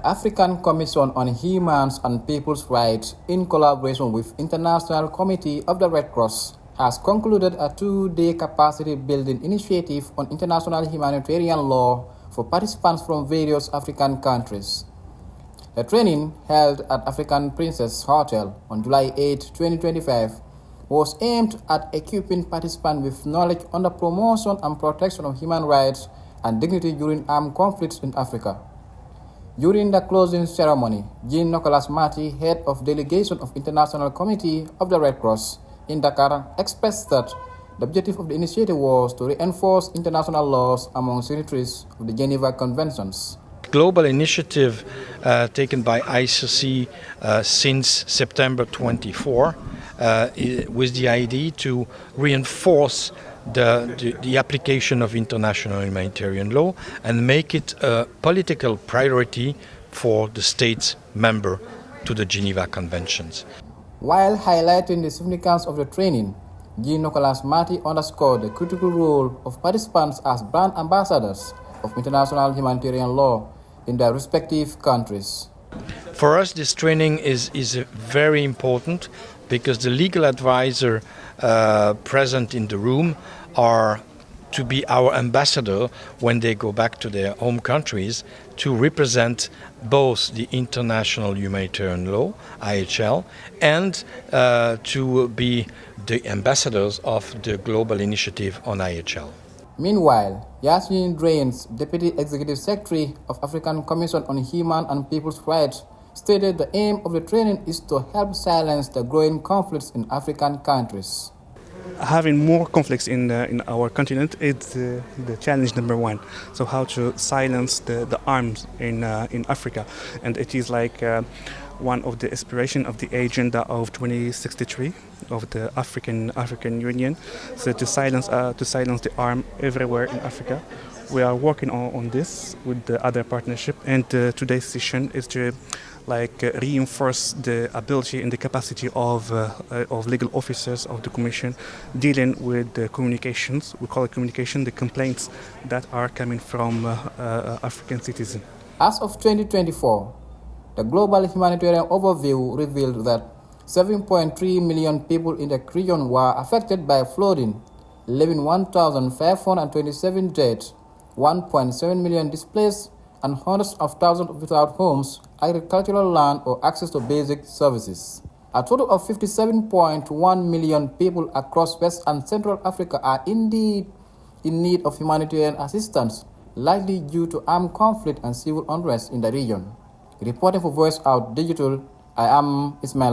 The African Commission on Human and People's Rights, in collaboration with International Committee of the Red Cross, has concluded a 2-day capacity-building initiative on international humanitarian law for participants from various African countries. The training, held at African Princess Hotel on July 8, 2025, was aimed at equipping participants with knowledge on the promotion and protection of human rights and dignity during armed conflicts in Africa. During the closing ceremony, Jean Nicholas Marty, head of delegation of International Committee of the Red Cross in Dakar, expressed that the objective of the initiative was to reinforce international laws among signatories of the Geneva Conventions. Global initiative taken by ICRC since September 24 with the idea to reinforce the application of international humanitarian law and make it a political priority for the states member to the Geneva Conventions. While highlighting the significance of the training, Jean Nicholas Marty underscored the critical role of participants as brand ambassadors of international humanitarian law in their respective countries. For us, this training is very important because the legal advisor present in the room are to be our ambassador when they go back to their home countries to represent both the international humanitarian law, IHL, and to be the ambassadors of the global initiative on IHL. Meanwhile, Yasmin Drains, Deputy Executive Secretary of African Commission on Human and People's Rights, stated the aim of the training is to help silence the growing conflicts in African countries. Having more conflicts in our continent is the challenge number one. So how to silence the arms in Africa, and it is like one of the aspiration of the agenda of 2063 of the African Union. So to silence the arm everywhere in Africa. We are working on this with the other partnership, and today's session is to reinforce the ability and the capacity of legal officers of the Commission dealing with the communications. We call it communication, the complaints that are coming from African citizens. As of 2024, the Global Humanitarian Overview revealed that 7.3 million people in the region were affected by flooding, leaving 1,527 dead, 1.7 million displaced, and hundreds of thousands without homes, agricultural land, or access to basic services. A total of 57.1 million people across West and Central Africa are indeed in need of humanitarian assistance, likely due to armed conflict and civil unrest in the region. Reporting for Voice Out Digital, I am Ismail.